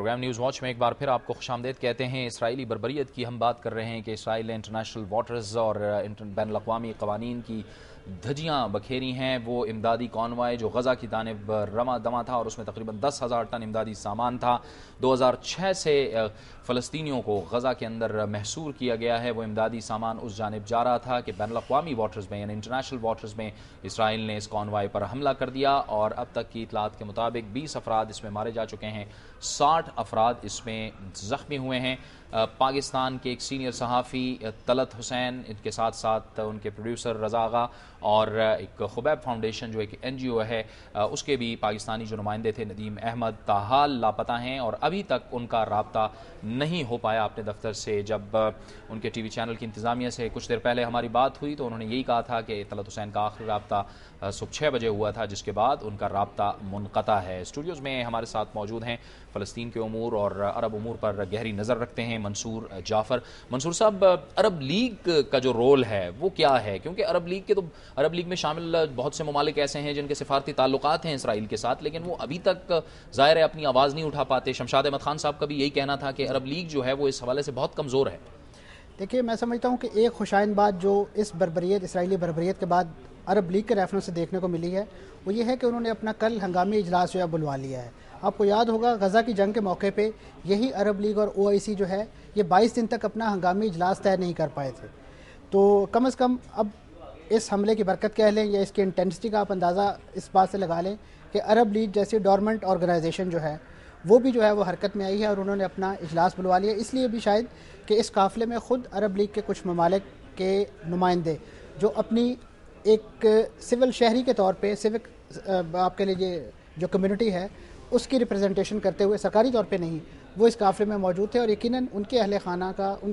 Programme news watch میں ایک بار پھر آپ کو خوشامدید کہتے ہیں۔ اسرائیلی بربریت کی ہم بات کر رہے ہیں کہ اسرائیل نے انٹرنیشنل واٹرز اور بین الاقوامی قوانین کی دھجیاں بکھیری ہیں۔ وہ امدادی کانوائے جو غزہ کی جانب رواں دواں تھا اور اس میں تقریباً 10,000 ٹن امدادی سامان تھا، 2006 سے فلسطینیوں کو غزہ کے اندر محصور کیا گیا ہے۔ وہ امدادی سامان اس جانب جا رہا تھا کہ بین الاقوامی واٹرز میں یعنی انٹرنیشنل واٹرز میں اسرائیل نے اس کانوائے پر حملہ کر دیا اور اب تک کی اطلاعات کے مطابق 20 افراد اس میں مارے جا چکے ہیں، 60 افراد اس میں زخمی ہوئے ہیں۔ پاکستان کے ایک سینئر صحافی طلعت حسین، ان کے ساتھ ساتھ ان کے پروڈیوسر رضا آغا اور ایک خبیب فاؤنڈیشن جو ایک NGO ہے، اس کے بھی پاکستانی جو نمائندے تھے ندیم احمد، تاحال لاپتہ ہیں اور ابھی تک ان کا رابطہ نہیں ہو پایا اپنے دفتر سے۔ جب ان کے ٹی وی چینل کی انتظامیہ سے کچھ دیر پہلے ہماری بات ہوئی تو انہوں نے یہی کہا تھا کہ طلعت حسین کا آخری رابطہ صبح 6 بجے ہوا تھا، جس کے بعد ان کا رابطہ منقطع ہے۔ اسٹوڈیوز میں ہمارے ساتھ موجود ہیں فلسطین کے امور اور عرب امور پر گہری نظر رکھتے ہیں منصور جعفر۔ منصور صاحب، عرب لیگ کا جو رول ہے وہ کیا ہے؟ کیونکہ عرب لیگ میں شامل بہت سے ممالک ایسے ہیں جن کے سفارتی تعلقات ہیں اسرائیل کے ساتھ، لیکن وہ ابھی تک ظاہر ہے اپنی آواز نہیں اٹھا پاتے۔ شمشاد احمد خان صاحب کا بھی یہی کہنا تھا کہ عرب لیگ جو ہے وہ اس حوالے سے بہت کمزور ہے۔ دیکھیے، میں سمجھتا ہوں کہ ایک خوشائند بات جو اس اسرائیلی بربریت کے بعد عرب لیگ کے ریفرنس سے دیکھنے کو ملی ہے وہ یہ ہے کہ انہوں نے اپنا کل ہنگامی اجلاس جو ہے بلوا لیا ہے۔ آپ کو یاد ہوگا غزہ کی جنگ کے موقع پہ یہی عرب لیگ اور OIC جو ہے یہ 22 دن تک اپنا ہنگامی اجلاس طے نہیں کر پائے تھے۔ تو کم از کم اب اس حملے کی برکت کہہ لیں یا اس کی انٹینسٹی کا آپ اندازہ اس بات سے لگا لیں کہ عرب لیگ جیسی ڈورمنٹ آرگنائزیشن جو ہے وہ بھی جو ہے وہ حرکت میں آئی ہے اور انہوں نے اپنا اجلاس بلوا لیا۔ اس لیے بھی شاید کہ اس قافلے میں خود عرب لیگ کے کچھ ممالک کے نمائندے جو اپنی ایک سول شہری کے طور پہ سیوک آپ کے لیے جو کمیونٹی ہے اس کی ریپرزنٹیشن کرتے ہوئے سرکاری طور پہ نہیں، وہ اس قافلے میں موجود تھے اور یقیناً ان کے اہل خانہ کا، ان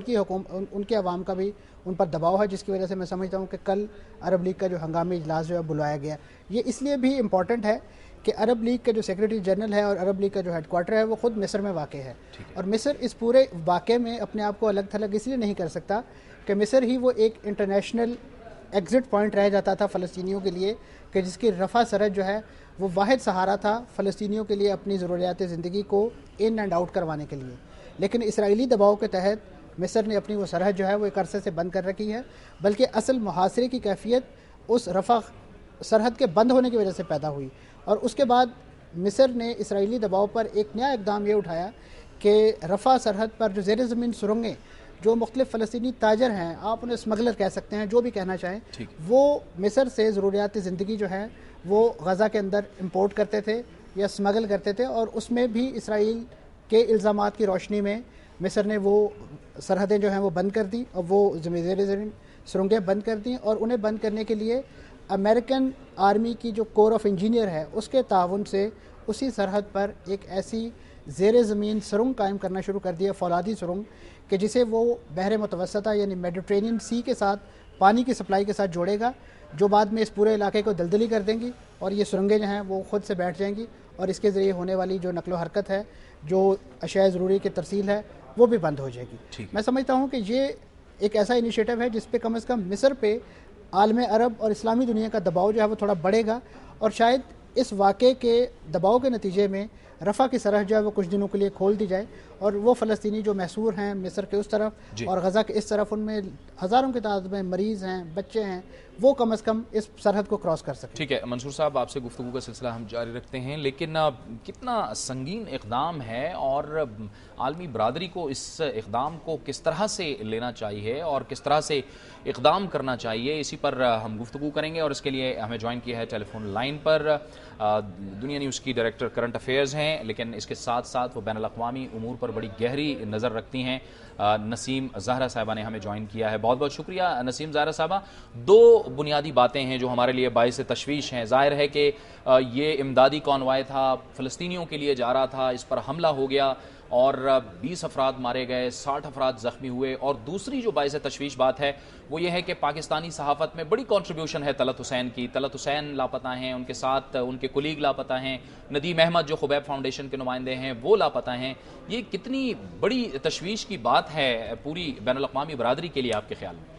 کے عوام کا بھی ان پر دباؤ ہے، جس کی وجہ سے میں سمجھتا ہوں کہ کل عرب لیگ کا جو ہنگامی اجلاس جو ہے بلوایا گیا۔ یہ اس لیے بھی امپورٹنٹ ہے کہ عرب لیگ کے جو سیکریٹری جنرل ہے اور عرب لیگ کا جو ہیڈ کوارٹر ہے وہ خود مصر میں واقع ہے، اور مصر اس پورے واقعے میں اپنے آپ کو الگ تھلگ اس لیے نہیں کر سکتا کہ مصر ہی وہ ایک انٹرنیشنل ایگزٹ پوائنٹ رہ جاتا تھا فلسطینیوں کے لیے کہ جس کی رفع سرحد جو ہے وہ واحد سہارا تھا فلسطینیوں کے لیے اپنی ضروریات زندگی کو ان اینڈ آؤٹ کروانے کے لیے۔ لیکن اسرائیلی دباؤ کے تحت مصر نے اپنی وہ سرحد جو ہے وہ ایک عرصے سے بند کر رکھی ہے، بلکہ اصل محاصرے کی کیفیت اس رفع سرحد کے بند ہونے کی وجہ سے پیدا ہوئی، اور اس کے بعد مصر نے اسرائیلی دباؤ پر ایک نیا اقدام یہ اٹھایا کہ رفع سرحد پر جو زیر زمین سرنگیں جو مختلف فلسطینی تاجر ہیں، آپ انہیں اسمگلر کہہ سکتے ہیں، جو بھی کہنا چاہیں، وہ مصر سے ضروریات زندگی جو ہیں وہ غزہ کے اندر امپورٹ کرتے تھے یا اسمگل کرتے تھے، اور اس میں بھی اسرائیل کے الزامات کی روشنی میں مصر نے وہ سرحدیں جو ہیں وہ بند کر دیں اور وہ زیر زمین سرنگیں بند کر دیں، اور انہیں بند کرنے کے لیے امریکن آرمی کی جو کور آف انجینئر ہے اس کے تعاون سے اسی سرحد پر ایک ایسی زیر زمین سرنگ قائم کرنا شروع کر دیا، فولادی سرنگ، کہ جسے وہ بحر متوسطہ یعنی میڈیٹرینین سی کے ساتھ پانی کی سپلائی کے ساتھ جوڑے گا، جو بعد میں اس پورے علاقے کو دلدلی کر دیں گی اور یہ سرنگیں جو ہیں وہ خود سے بیٹھ جائیں گی، اور اس کے ذریعے ہونے والی جو نقل و حرکت ہے، جو اشیاء ضروری کی ترسیل ہے، وہ بھی بند ہو جائے گی۔ میں سمجھتا ہوں کہ یہ ایک ایسا انیشیٹو ہے جس پہ کم از کم مصر پہ عالم عرب اور اسلامی دنیا کا دباؤ جو ہے وہ تھوڑا بڑھے گا، اور شاید اس واقعے کے دباؤ کے نتیجے میں رفح کی سرحد جو ہے وہ کچھ دنوں کے لیے کھول دی جائے، اور وہ فلسطینی جو محصور ہیں مصر کے اس طرف اور غزہ کے اس طرف، ان میں ہزاروں کی تعداد میں مریض ہیں، بچے ہیں، وہ کم از کم اس سرحد کو کراس کر سکیں۔ ٹھیک ہے منصور صاحب، آپ سے گفتگو کا سلسلہ ہم جاری رکھتے ہیں، لیکن کتنا سنگین اقدام ہے اور عالمی برادری کو اس اقدام کو کس طرح سے لینا چاہیے اور کس طرح سے اقدام کرنا چاہیے، اسی پر ہم گفتگو کریں گے، اور اس کے لیے ہمیں جوائن کیا ہے ٹیلی فون لائن پر دنیا نیوز کی ڈائریکٹر کرنٹ افیئرز ہیں، لیکن اس کے ساتھ ساتھ وہ بین الاقوامی امور پر بڑی گہری نظر رکھتی ہیں، نسیم زہرا صاحبہ نے ہمیں جوائن کیا ہے۔ بہت بہت شکریہ نسیم زہرا صاحبہ۔ دو بنیادی باتیں ہیں جو ہمارے لیے باعث تشویش ہیں۔ ظاہر ہے کہ یہ امدادی کانوائے تھا، فلسطینیوں کے لیے جا رہا تھا، اس پر حملہ ہو گیا اور 20 افراد مارے گئے، 60 افراد زخمی ہوئے، اور دوسری جو باعث تشویش بات ہے وہ یہ ہے کہ پاکستانی صحافت میں بڑی کنٹریبیوشن ہے طلعت حسین کی۔ طلعت حسین لاپتہ ہیں، ان کے ساتھ ان کے کولیگ لاپتہ ہیں، ندیم احمد جو خبیب فاؤنڈیشن کے نمائندے ہیں وہ لاپتہ ہیں۔ یہ کتنی بڑی تشویش کی بات ہے پوری بین الاقوامی برادری کے لیے آپ کے خیال میں؟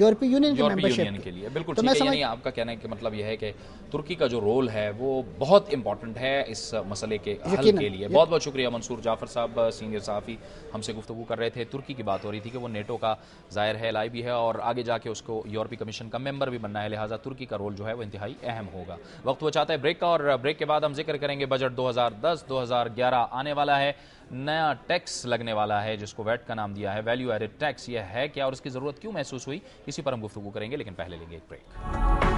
یورپی یونین کی یورپی ممبرشپ یونین کے لیے بالکل تو ٹھیک میں ہے. سمجھ یعنی آپ کا کہنا ہے کہ مطلب یہ ہے کہ ترکی کا جو رول ہے وہ بہت امپورٹنٹ ہے اس مسئلے کے حل کے لیے. بہت بہت شکریہ منصور جعفر صاحب, سینئر صحافی, ہم سے گفتگو کر رہے تھے. ترکی کی بات ہو رہی تھی کہ وہ نیٹو کا ظاہر ہے الائی بھی ہے اور آگے جا کے اس کو یورپی کمیشن کا ممبر بھی بننا ہے, لہٰذا ترکی کا رول جو ہے وہ انتہائی اہم ہوگا. وقت وہ چاہتا ہے بریک کا, اور بریک کے بعد ہم ذکر کریں گے بجٹ 2010-2011 آنے والا ہے. نیا ٹیکس لگنے والا ہے جس کو ویٹ کا نام دیا ہے, ویلیو ایڈڈ ٹیکس. یہ ہے کیا اور اس کی ضرورت کیوں محسوس ہوئی, اسی پر ہم گفتگو کریں گے, لیکن پہلے لیں گے ایک بریک.